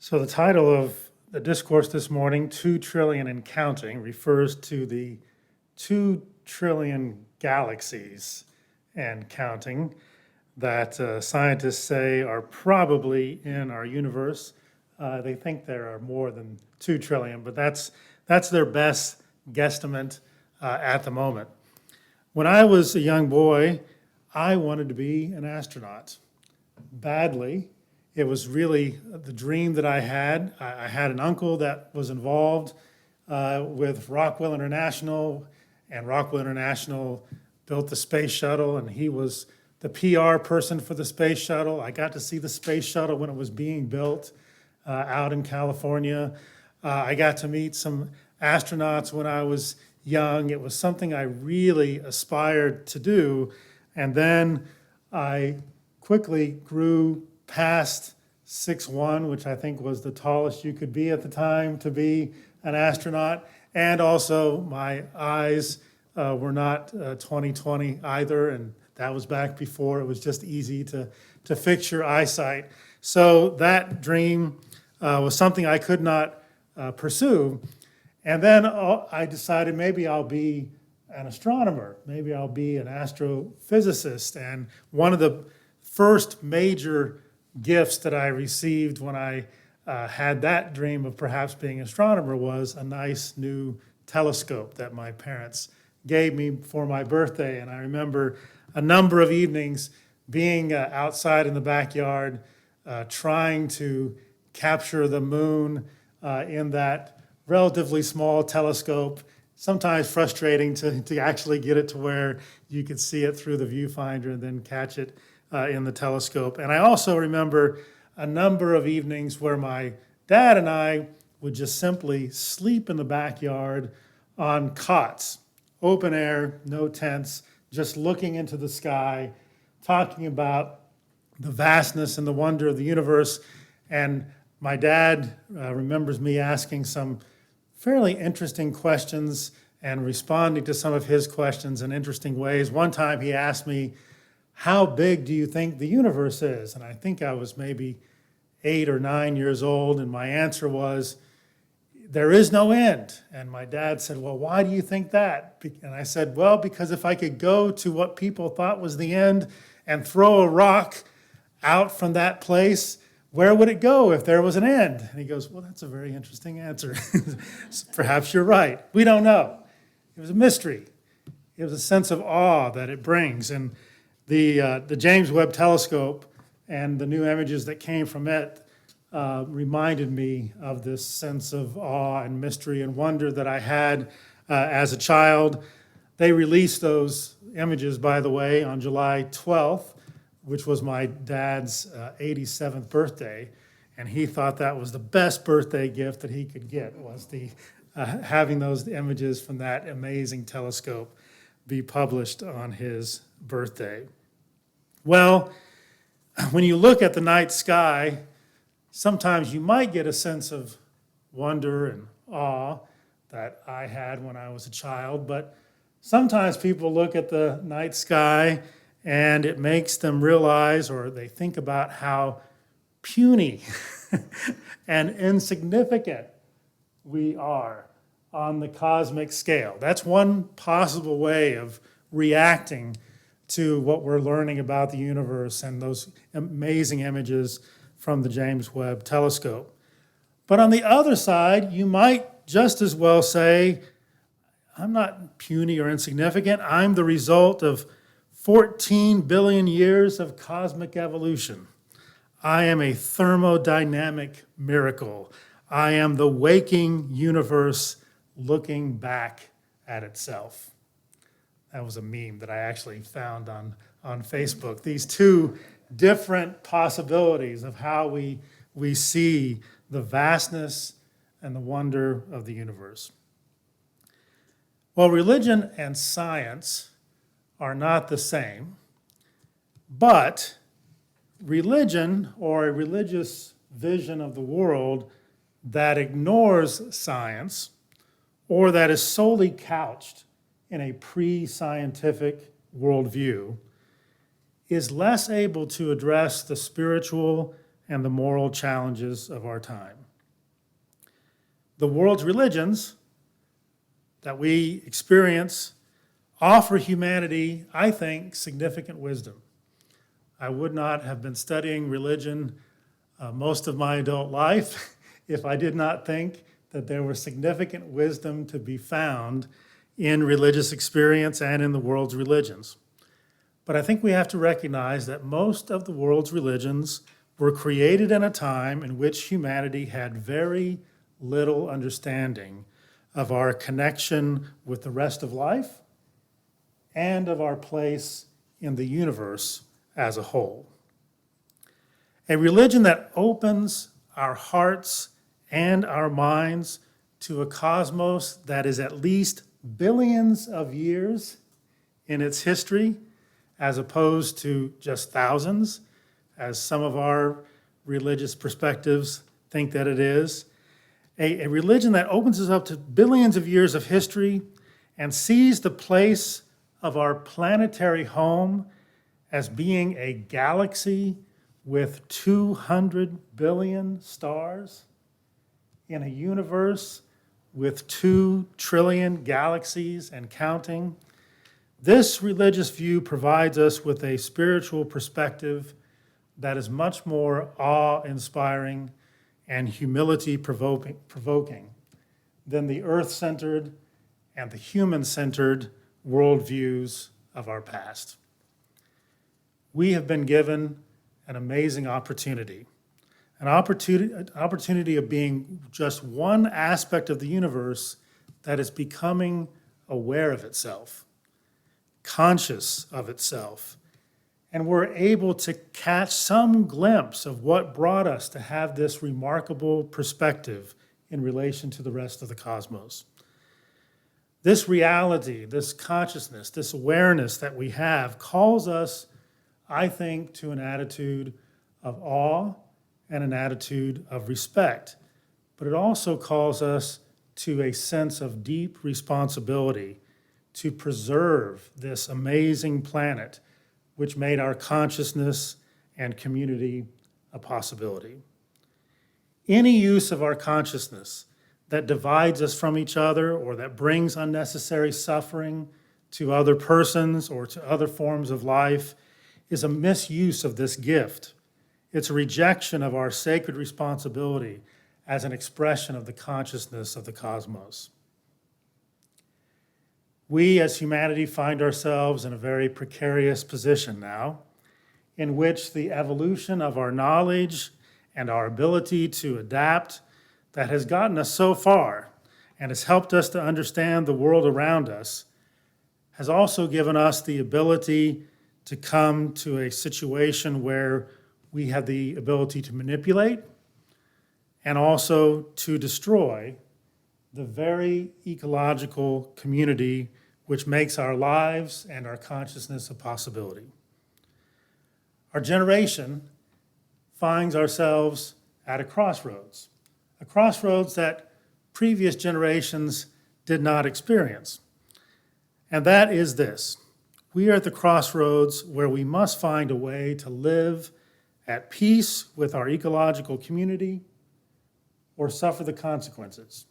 So the title of the discourse this morning, 2 trillion and counting, refers to the 2 trillion galaxies and counting that scientists say are probably in our universe. They think there are more than 2 trillion, but that's their best guesstimate at the moment. When I was a young boy, I wanted to be an astronaut badly. It was really the dream that I had. I had an uncle that was involved with Rockwell International, and Rockwell International built the space shuttle, and he was the PR person for the space shuttle. I got to see the space shuttle when it was being built out in California. I got to meet some astronauts when I was young. It was something I really aspired to do. And then I quickly grew past 6'1", which I think was the tallest you could be at the time to be an astronaut. And also my eyes were not 20/20 either, and that was back before it was just easy to fix your eyesight. So that dream was something I could not pursue. And then I decided maybe I'll be an astronomer, maybe I'll be an astrophysicist. And one of the first major gifts that I received when I had that dream of perhaps being an astronomer was a nice new telescope that my parents gave me for my birthday. And I remember a number of evenings being outside in the backyard trying to capture the moon in that relatively small telescope, sometimes frustrating to actually get it to where you could see it through the viewfinder and then catch it in the telescope. And I also remember a number of evenings where my dad and I would just simply sleep in the backyard on cots, open air, no tents, just looking into the sky, talking about the vastness and the wonder of the universe. And my dad remembers me asking some fairly interesting questions and responding to some of his questions in interesting ways. One time he asked me, "How big do you think the universe is?" And I think I was maybe 8 or 9 years old, and my answer was, "There is no end." And my dad said, "Well, why do you think that?" And I said, "Well, because if I could go to what people thought was the end and throw a rock out from that place, where would it go if there was an end?" And he goes, "Well, that's a very interesting answer." Perhaps you're right. We don't know. It was a mystery. It was a sense of awe that it brings. And the James Webb Telescope and the new images that came from it reminded me of this sense of awe and mystery and wonder that I had as a child. They released those images, by the way, on July 12th, which was my dad's 87th birthday, and he thought that was the best birthday gift that he could get, was having those images from that amazing telescope be published on his birthday. Well, when you look at the night sky, sometimes you might get a sense of wonder and awe that I had when I was a child, but sometimes people look at the night sky and it makes them realize, or they think about how puny and insignificant we are on the cosmic scale. That's one possible way of reacting to what we're learning about the universe and those amazing images from the James Webb Telescope. But on the other side, you might just as well say, I'm not puny or insignificant. I'm the result of 14 billion years of cosmic evolution. I am a thermodynamic miracle. I am the waking universe looking back at itself. That was a meme that I actually found on Facebook. These two different possibilities of how we see the vastness and the wonder of the universe. Well, religion and science are not the same, but religion, or a religious vision of the world that ignores science or that is solely couched in a pre-scientific worldview, is less able to address the spiritual and the moral challenges of our time. The world's religions that we experience offer humanity, I think, significant wisdom. I would not have been studying religion most of my adult life if I did not think that there was significant wisdom to be found in religious experience and in the world's religions. But I think we have to recognize that most of the world's religions were created in a time in which humanity had very little understanding of our connection with the rest of life and of our place in the universe as a whole. A religion that opens our hearts and our minds to a cosmos that is at least billions of years in its history, as opposed to just thousands, as some of our religious perspectives think that it is. A religion that opens us up to billions of years of history and sees the place of our planetary home as being a galaxy with 200 billion stars in a universe with 2 trillion galaxies and counting. This religious view provides us with a spiritual perspective that is much more awe-inspiring and humility-provoking than the earth-centered and the human-centered worldviews of our past. We have been given an amazing opportunity, an opportunity of being just one aspect of the universe that is becoming aware of itself, conscious of itself, and we're able to catch some glimpse of what brought us to have this remarkable perspective in relation to the rest of the cosmos. This reality, this consciousness, this awareness that we have calls us, I think, to an attitude of awe and an attitude of respect. But it also calls us to a sense of deep responsibility to preserve this amazing planet which made our consciousness and community a possibility. Any use of our consciousness that divides us from each other or that brings unnecessary suffering to other persons or to other forms of life is a misuse of this gift. It's a rejection of our sacred responsibility as an expression of the consciousness of the cosmos. We as humanity find ourselves in a very precarious position now, in which the evolution of our knowledge and our ability to adapt that has gotten us so far and has helped us to understand the world around us has also given us the ability to come to a situation where we have the ability to manipulate and also to destroy the very ecological community which makes our lives and our consciousness a possibility. Our generation finds ourselves at a crossroads that previous generations did not experience. And that is this: we are at the crossroads where we must find a way to live at peace with our ecological community or suffer the consequences.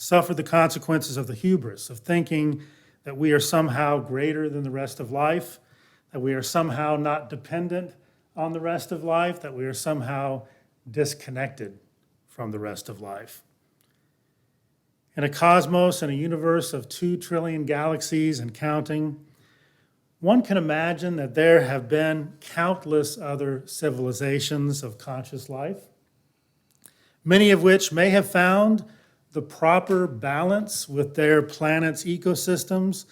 Suffer the consequences of the hubris of thinking that we are somehow greater than the rest of life, that we are somehow not dependent on the rest of life, that we are somehow disconnected from the rest of life. In a cosmos and a universe of 2 trillion galaxies and counting, one can imagine that there have been countless other civilizations of conscious life, many of which may have found the proper balance with their planet's ecosystems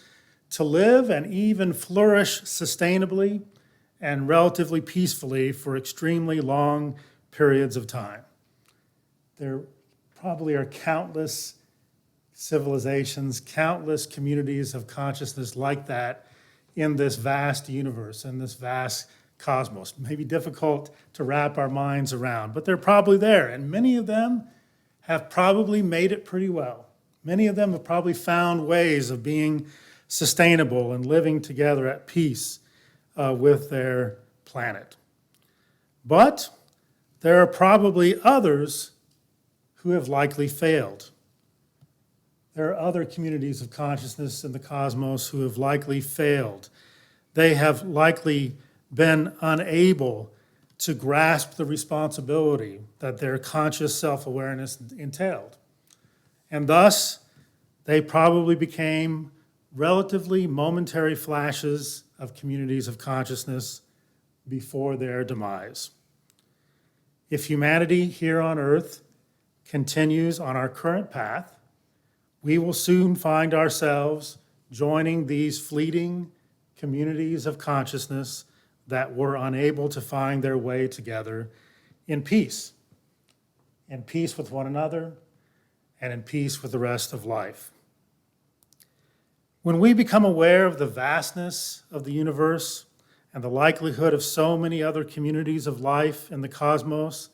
to live and even flourish sustainably and relatively peacefully for extremely long periods of time. There probably are countless civilizations, countless communities of consciousness like that in this vast universe, in this vast cosmos. It may be difficult to wrap our minds around, but they're probably there, and many of them have probably made it pretty well. Many of them have probably found ways of being sustainable and living together at peace with their planet. But there are probably others who have likely failed. There are other communities of consciousness in the cosmos who have likely failed. They have likely been unable to grasp the responsibility that their conscious self-awareness entailed. And thus, they probably became relatively momentary flashes of communities of consciousness before their demise. If humanity here on Earth continues on our current path, we will soon find ourselves joining these fleeting communities of consciousness that were unable to find their way together in peace with one another, and in peace with the rest of life. When we become aware of the vastness of the universe and the likelihood of so many other communities of life in the cosmos,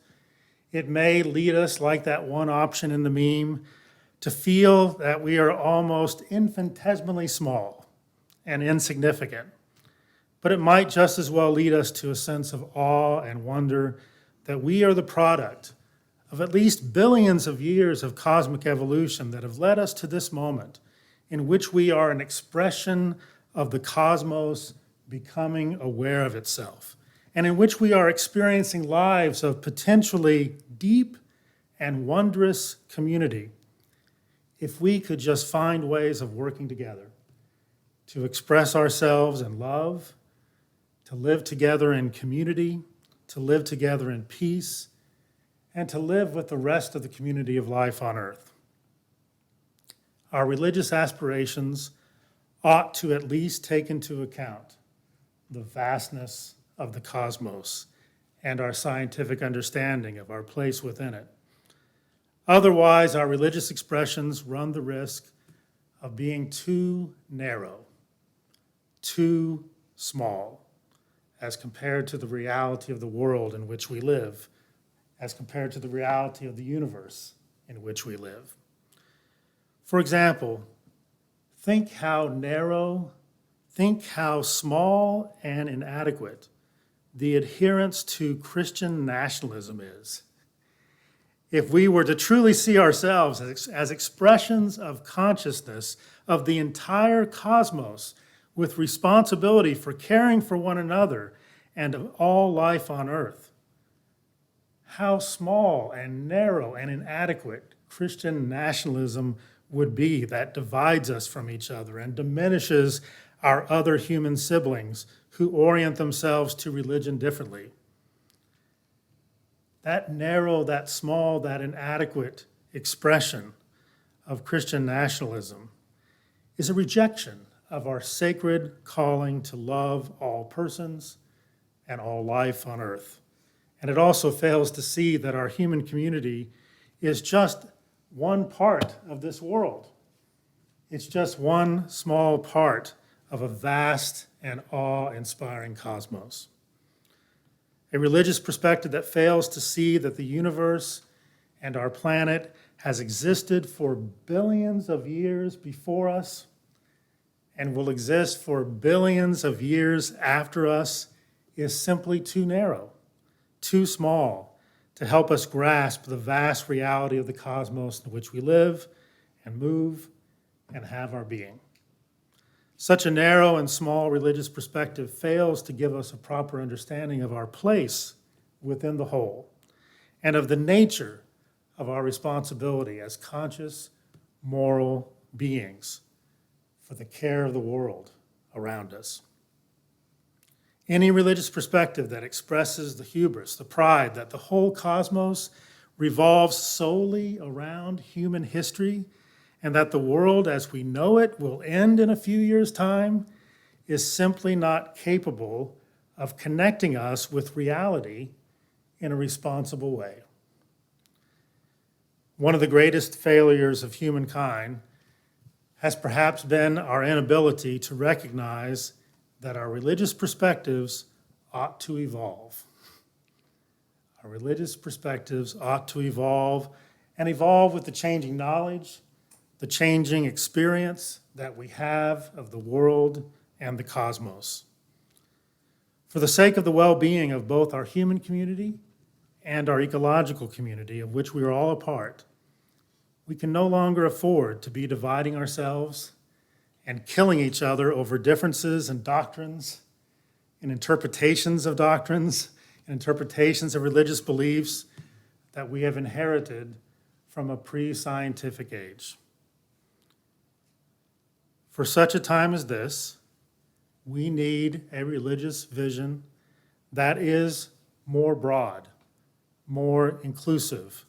it may lead us, like that one option in the meme, to feel that we are almost infinitesimally small and insignificant. But it might just as well lead us to a sense of awe and wonder that we are the product of at least billions of years of cosmic evolution that have led us to this moment in which we are an expression of the cosmos becoming aware of itself, and in which we are experiencing lives of potentially deep and wondrous community. If we could just find ways of working together to express ourselves in love, to live together in community, to live together in peace, and to live with the rest of the community of life on Earth. Our religious aspirations ought to at least take into account the vastness of the cosmos and our scientific understanding of our place within it. Otherwise, our religious expressions run the risk of being too narrow, too small, as compared to the reality of the world in which we live, as compared to the reality of the universe in which we live. For example, think how narrow, think how small and inadequate the adherence to Christian nationalism is. If we were to truly see ourselves as expressions of consciousness of the entire cosmos with responsibility for caring for one another and of all life on Earth, how small and narrow and inadequate Christian nationalism would be that divides us from each other and diminishes our other human siblings who orient themselves to religion differently. That narrow, that small, that inadequate expression of Christian nationalism is a rejection of our sacred calling to love all persons and all life on Earth. And it also fails to see that our human community is just one part of this world. It's just one small part of a vast and awe-inspiring cosmos. A religious perspective that fails to see that the universe and our planet has existed for billions of years before us and will exist for billions of years after us is simply too narrow, too small to help us grasp the vast reality of the cosmos in which we live and move and have our being. Such a narrow and small religious perspective fails to give us a proper understanding of our place within the whole and of the nature of our responsibility as conscious, moral beings for the care of the world around us. Any religious perspective that expresses the hubris, the pride that the whole cosmos revolves solely around human history and that the world as we know it will end in a few years' time is simply not capable of connecting us with reality in a responsible way. One of the greatest failures of humankind has perhaps been our inability to recognize that our religious perspectives ought to evolve. Our religious perspectives ought to evolve and evolve with the changing knowledge, the changing experience that we have of the world and the cosmos. For the sake of the well-being of both our human community and our ecological community, of which we are all a part, we can no longer afford to be dividing ourselves and killing each other over differences in doctrines, in interpretations of doctrines, and interpretations of religious beliefs that we have inherited from a pre-scientific age. For such a time as this, we need a religious vision that is more broad, more inclusive,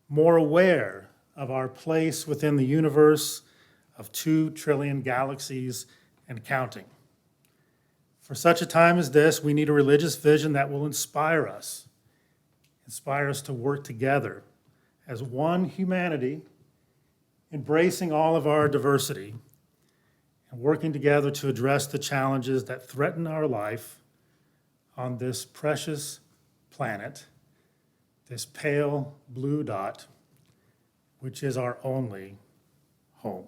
more aware of our place within the universe of 2 trillion galaxies and counting. For such a time as this, we need a religious vision that will inspire us to work together as one humanity, embracing all of our diversity and working together to address the challenges that threaten our life on this precious planet, this pale blue dot, which is our only home.